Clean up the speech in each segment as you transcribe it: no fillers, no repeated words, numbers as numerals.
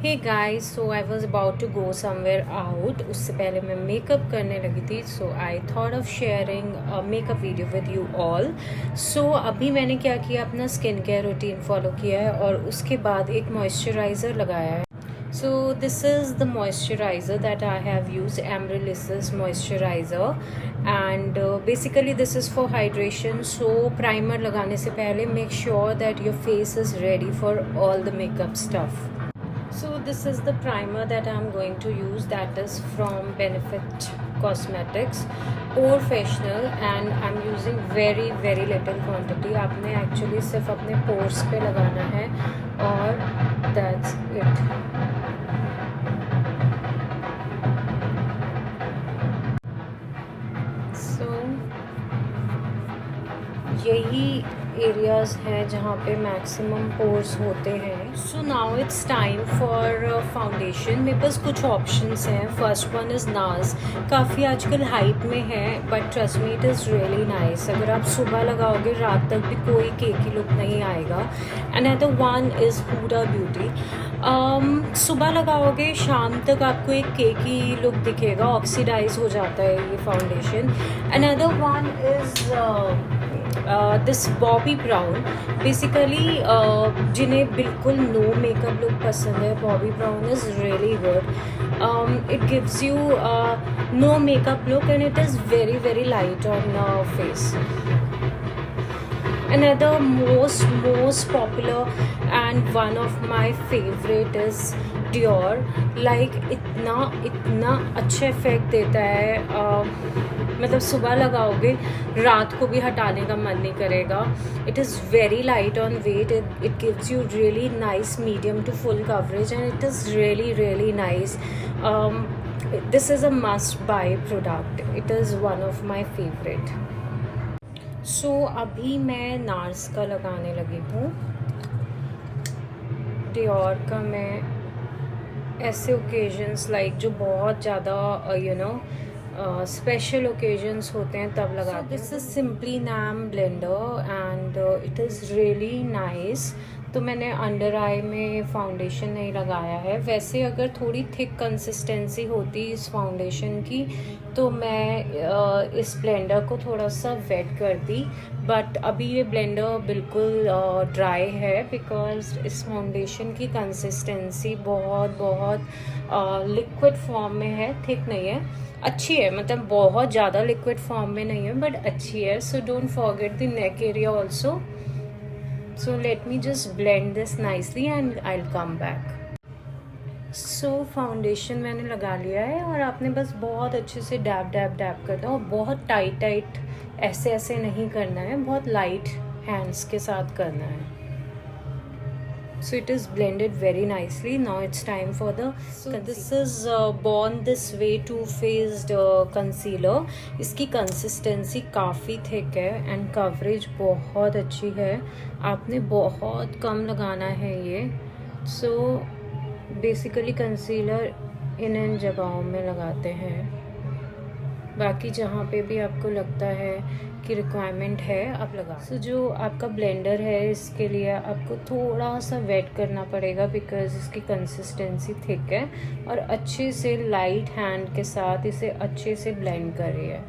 Hey guys, so I was about to go somewhere out. उससे पहले मैं makeup करने लगी थी, so I thought of sharing makeup video with you all. So अभी मैंने क्या किया, अपना स्किन केयर रूटीन फॉलो किया है और उसके बाद एक मॉइस्चराइज़र लगाया है। So this is the moisturizer that I have used, Amaryllis moisturizer, and basically this is for hydration. So primer लगाने से पहले make sure that your face is ready for all the makeup stuff. So this is the primer that I'm going to use, that is from Benefit Cosmetics Professional, and I'm using very little quantity. आपने actually सिर्फ अपने pores पे लगाना है और that's it. So यही areas हैं जहाँ पे मैक्सिमम पोर्स होते हैं। सो now it's time for foundation. मेरे पास कुछ ऑप्शंस हैं। फर्स्ट वन इज़ नाज, काफ़ी आजकल हाइप में है, but trust me it is really nice. अगर आप सुबह लगाओगे रात तक भी कोई केकी लुक नहीं आएगा। Another one is Huda Beauty. सुबह लगाओगे शाम तक आपको एक केकी लुक दिखेगा, ऑक्सीडाइज हो जाता है ये foundation. Another one is this Bobby brown. Basically जिन्हें बिल्कुल नो मेकअप लुक पसंद है, Bobby brown is really good. It gives you know makeup look and it is very light on face. Another most popular and one of my favorite is Dior. Like इतना अच्छा effect देता है, मतलब सुबह लगाओगे रात को भी हटाने का मन नहीं करेगा। It is very light on weight, it gives you really nice medium to full coverage and it is really nice. This is a must buy product, it is one of my favourite. So अभी मैं nurse का लगाने लगी हूँ। Dior का मैं ऐसे occasions like जो बहुत ज़्यादा स्पेशल ओकेजन्स होते हैं तब लगाते हैं। दिस इज़ सिंपली नाम blender and it is really nice. तो मैंने अंडर आई में फाउंडेशन नहीं लगाया है। वैसे अगर थोड़ी थिक कंसिस्टेंसी होती इस फाउंडेशन की तो मैं इस ब्लेंडर को थोड़ा सा वेट करती, बट अभी ये ब्लेंडर बिल्कुल ड्राई है बिकॉज इस फाउंडेशन की कंसिस्टेंसी बहुत लिक्विड फॉर्म में है, थिक नहीं है। अच्छी है, मतलब बहुत ज़्यादा लिक्विड फॉर्म में नहीं है बट अच्छी है। So don't forget the neck area also. So let me just blend this nicely and I'll come back. So foundation मैंने लगा लिया है और आपने बस बहुत अच्छे से डैब करना है और बहुत टाइट ऐसे नहीं करना है, बहुत लाइट हैंड्स के साथ करना है। So it is blended very nicely. Now it's time for the this is Born This Way Too Faced concealer. इसकी कंसिस्टेंसी काफ़ी थिक है एंड कवरेज बहुत अच्छी है। आपने बहुत कम लगाना है ये। सो बेसिकली कंसीलर इन जगहों में लगाते हैं, बाकी जहाँ पे भी आपको लगता है कि रिक्वायरमेंट है आप लगा। सो जो आपका ब्लेंडर है इसके लिए आपको थोड़ा सा वेट करना पड़ेगा बिकॉज इसकी कंसिस्टेंसी थिक है और अच्छे से लाइट हैंड के साथ इसे अच्छे से ब्लेंड कर रही है।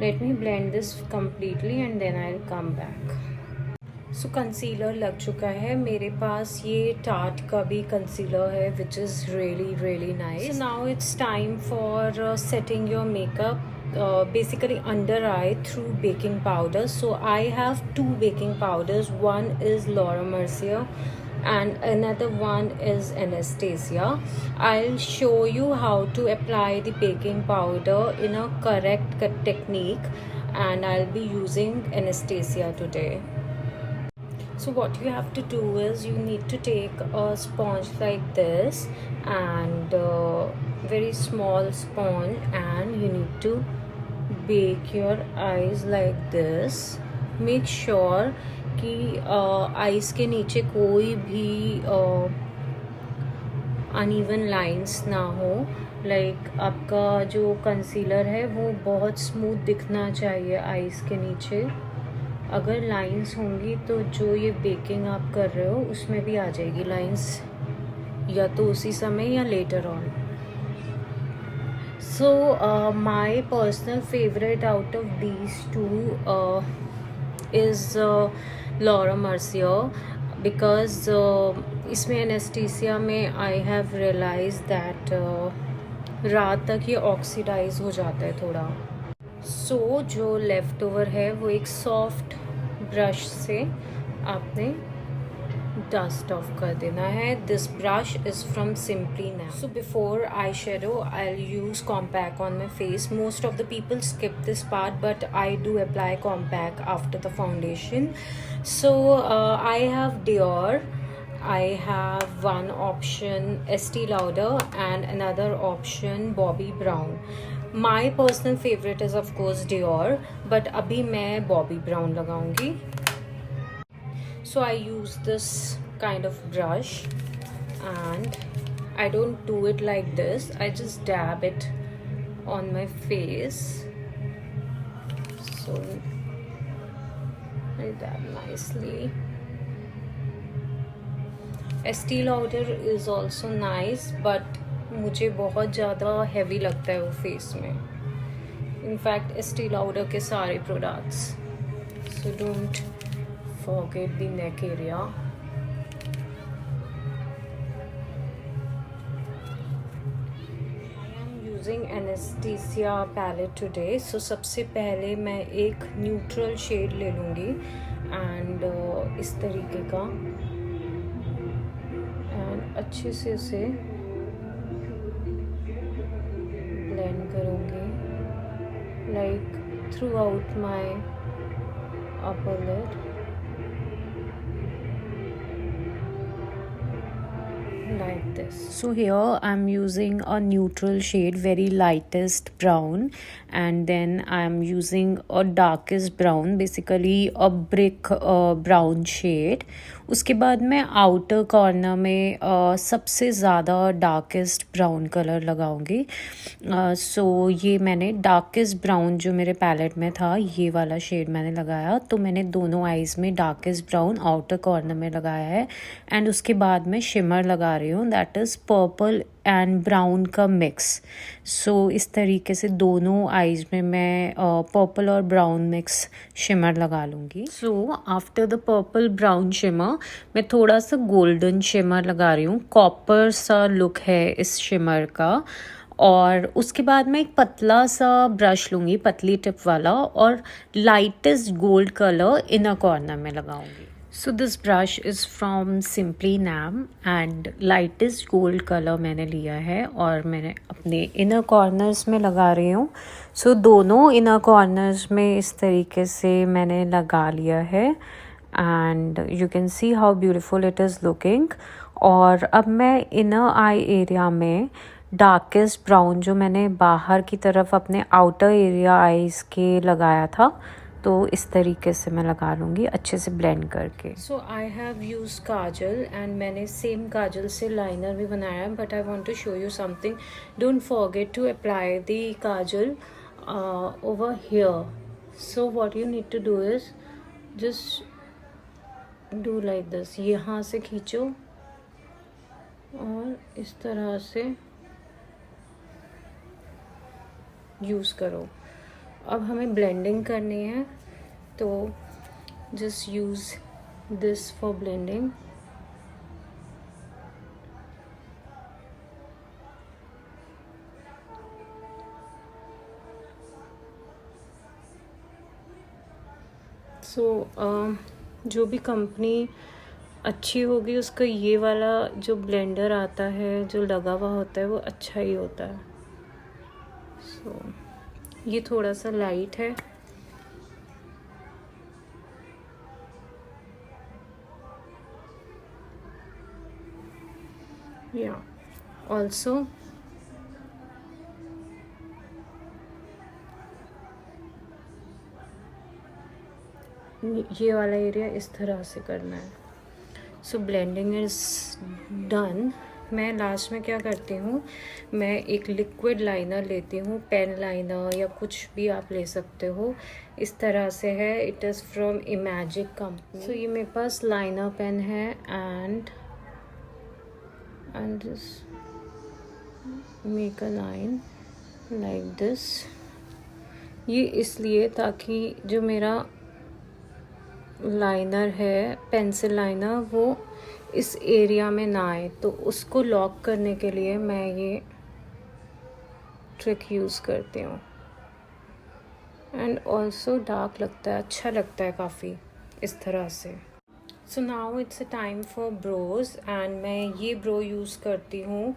Let me blend this completely and then I will come back. So concealer लग चुका है मेरे पास। ये टार्ट का भी कंसीलर है which is really nice. Now it's time for setting your makeup, basically under eye through baking powder. So I have 2 baking powders. One is Laura Mercier and another one is Anastasia. I'll show you how to apply the baking powder in a correct technique, and I'll be using Anastasia today. So what you have to do is you need to take a sponge like this and very small sponge, and you need to bake your eyes like this. Make sure कि eyes के नीचे कोई भी uneven lines ना हो। Like आपका जो concealer है वो बहुत स्मूथ दिखना चाहिए eyes के नीचे। अगर लाइंस होंगी तो जो ये बेकिंग आप कर रहे हो उसमें भी आ जाएगी लाइंस। या तो उसी समय या later on. So my personal favorite out of these two is Laura Mercier, because इसमें एनेस्थीसिया में आई हैव रियलाइज दैट रात तक ये ऑक्सीडाइज हो जाता है थोड़ा. सो जो लेफ़्ट ओवर है वो एक सॉफ्ट ब्रश से आपने डस्ट ऑफ कर देना है. This brush is from simply Nam. So before I shadow I use compact on my face. Most of the people skip this part but I do apply compact after the foundation. So I have Dior. I have one option Estee Lauder and another option Bobbi Brown. My personal favorite is of course Dior, but अभी मैं Bobbi Brown लगाऊंगी. So I use this kind of brush and I don't do it like this. I just dab it on my face. So I dab nicely. Estee Lauder is also nice, but मुझे बहुत ज़्यादा heavy लगता है वो face में. In fact, Estee Lauder के सारे products. So don't forget the neck area. I am using Anastasia palette today. So सबसे पहले मैं एक neutral shade ले लूँगी and इस तरीके का अच्छे से उसे ब्लेंड करूँगी like throughout my upper lid like this. So here I'm using a neutral shade, very lightest brown, and then I'm using a darkest brown, basically a brick brown shade. उसके बाद मैं outer corner में सबसे ज़्यादा darkest brown colour लगाऊंगी. सो ये मैंने darkest brown जो मेरे पैलेट में था ये वाला शेड मैंने लगाया. तो मैंने दोनों आईज़ में डार्केस्ट ब्राउन आउटर कॉर्नर में लगाया है एंड उसके बाद मैं शिमर लगा रही हूँ, that is purple and brown का मिक्स. सो इस तरीके से दोनों आईज़ में मैं पर्पल और ब्राउन मिक्स शिमर लगा लूँगी. So after the purple brown shimmer मैं थोड़ा सा गोल्डन शिमर लगा रही हूँ. कॉपर सा लुक है इस शिमर का. और उसके बाद मैं एक पतला सा ब्रश लूँगी, पतली टिप वाला, और lightest gold colour inner corner में लगाऊँगी. So this brush is from simply Nam and lightest gold colour मैंने लिया है और मैंने अपने इनर कॉर्नर्स में लगा रही हूँ. सो दोनों इनर कॉर्नर्स में इस तरीके से मैंने लगा लिया है and you can see how beautiful it is looking. और अब मैं इनर आई एरिया में डार्केस्ट ब्राउन जो मैंने बाहर की तरफ अपने आउटर एरिया आईज़ के लगाया था, तो इस तरीके से मैं लगा लूँगी अच्छे से ब्लेंड करके. So I have use kajal and मैंने सेम काजल से लाइनर भी बनाया है, but I want to show you something. Don't forget to apply the kajal over here. So what you need to do is just do like this. यहाँ से खींचो और इस तरह से यूज़ करो. अब हमें ब्लेंडिंग करनी है तो just use this for blending. So जो भी कंपनी अच्छी होगी उसका ये वाला जो ब्लेंडर आता है जो लगा हुआ होता है वो अच्छा ही होता है. सो ये थोड़ा सा लाइट है. या ऑल्सो ये वाला एरिया इस तरह से करना है. सो ब्लेंडिंग इज़ डन. मैं लास्ट में क्या करती हूँ, मैं एक लिक्विड लाइनर लेती हूँ, पेन लाइनर या कुछ भी आप ले सकते हो. इस तरह से है. It is from Imagic company. So ये मेरे पास लाइनर पेन है and and just make a line like this. ये इसलिए ताकि जो मेरा लाइनर है, पेंसिल लाइनर, वो इस एरिया में ना आए, तो उसको लॉक करने के लिए मैं ये ट्रिक यूज़ करती हूँ. एंड ऑल्सो डार्क लगता है, अच्छा लगता है काफ़ी इस तरह से. So now it's a time for brows and मैं ये ब्रो यूज़ करती हूँ.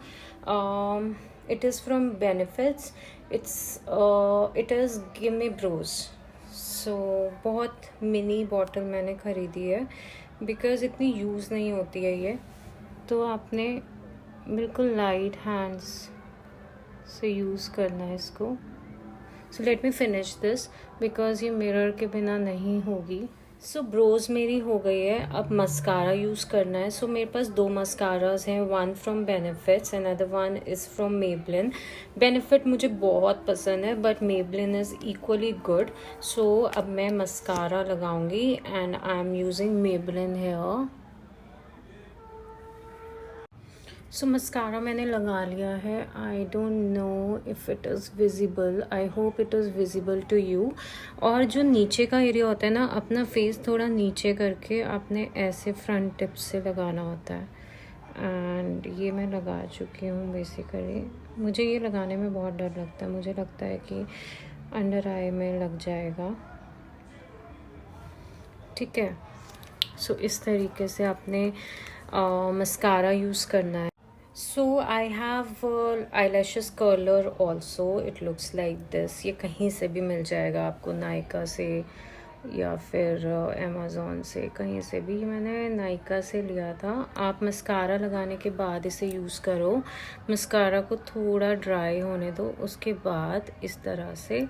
It is from Benefits. It is give me brows. So बहुत मिनी बॉटल मैंने ख़रीदी है बिकॉज़ इतनी यूज़ नहीं होती है ये, तो आपने बिल्कुल लाइट हैंड्स से यूज़ करना है इसको. So let me finish this because ये मिरर के बिना नहीं होगी. सो ब्रोज मेरी हो गई है. अब मस्कारा यूज़ करना है. सो मेरे पास 2 मस्काराज हैं. One from Benefits, another one is from Maybelline. Benefit मुझे बहुत पसंद है but Maybelline is equally good. So अब मैं मस्कारा लगाऊंगी and I am using Maybelline here. So mascara मैंने लगा लिया है. I don't know if it is visible. I hope it is visible to you. और जो नीचे का एरिया होता है ना, अपना फेस थोड़ा नीचे करके आपने ऐसे फ्रंट टिप से लगाना होता है. एंड ये मैं लगा चुकी हूँ बेसिकली. मुझे ये लगाने में बहुत डर लगता है. मुझे लगता है कि अंडर आई में लग जाएगा. ठीक है. सो इस तरीके से आपने मस्कारा यूज़ करना है. So I have eyelashes curler also. It looks like this. ये कहीं से भी मिल जाएगा आपको, नायका से या फिर अमेज़ॉन से, कहीं से भी. मैंने नायका से लिया था. आप मस्कारा लगाने के बाद इसे यूज़ करो. मस्कारा को थोड़ा ड्राई होने दो, उसके बाद इस तरह से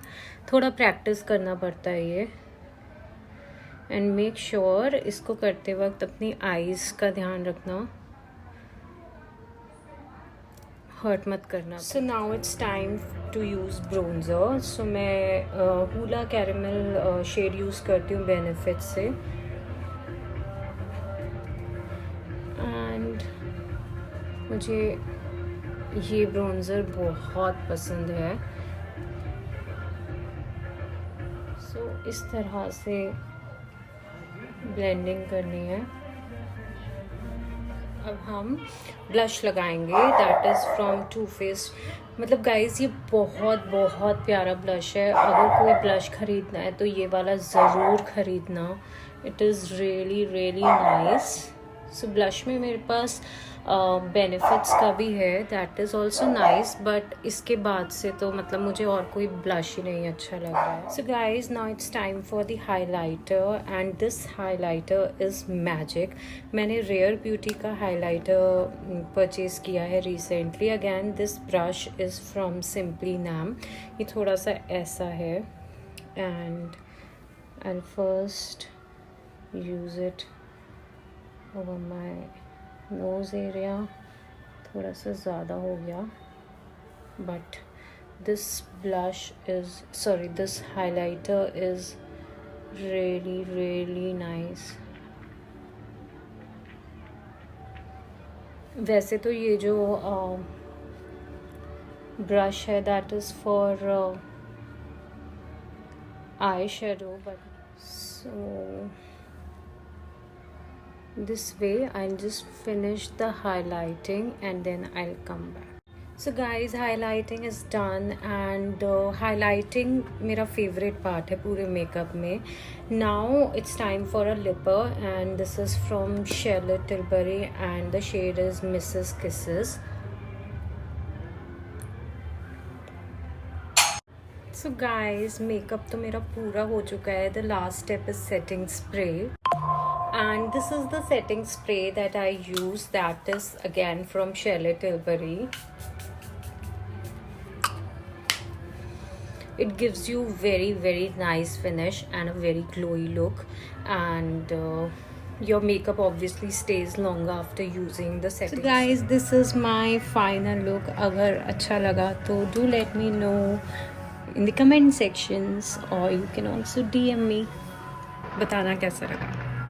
थोड़ा प्रैक्टिस करना पड़ता है ये. एंड मेक श्योर इसको करते वक्त अपनी आईज़ का ध्यान रखना, हर्ट मत करना. So now it's time to use bronzer. So मैं हूला कैरेमल शेड यूज़ करती हूँ बेनिफिट से. एंड मुझे ये ब्रोंज़र बहुत पसंद है. सो इस तरह से ब्लेंडिंग करनी है. अब हम ब्लश लगाएंगे. That is from Too Faced. मतलब गाइज़ ये बहुत बहुत प्यारा ब्लश है. अगर कोई ब्लश ख़रीदना है तो ये वाला ज़रूर ख़रीदना. It is really really nice. So blush में मेरे पास बेनिफिट्स का भी है. That is also nice. But इसके बाद से तो मतलब मुझे और कोई ब्लश ही नहीं अच्छा लग रहा है. So guys now it's time for the highlighter and this highlighter is magic. मैंने रेयर ब्यूटी का हाइलाइटर परचेज़ किया है recently. Again this brush is from Simply Nam. ये थोड़ा सा ऐसा है and I first use it over my nose area. थोड़ा सा ज़्यादा हो गया but this this highlighter is really really nice. वैसे तो ये जो ब्रश है that is for eye shadow, but so this way I'll just finish the highlighting and then I'll come back. So guys, highlighting is done and highlighting मेरा favorite part है पूरे makeup में. Now it's time for a lipper and this is from Charlotte Tilbury and the shade is Mrs. Kisses. So guys, makeup तो मेरा पूरा हो चुका है. The last step is setting spray. And this is the setting spray that I use. That is again from Charlotte Tilbury. It gives you very very nice finish and a very glowy look. And your makeup obviously stays longer after using the setting. So guys, this is my final look. अगर अच्छा लगा तो do let me know in the comment sections or you can also DM me. बताना कैसा लगा.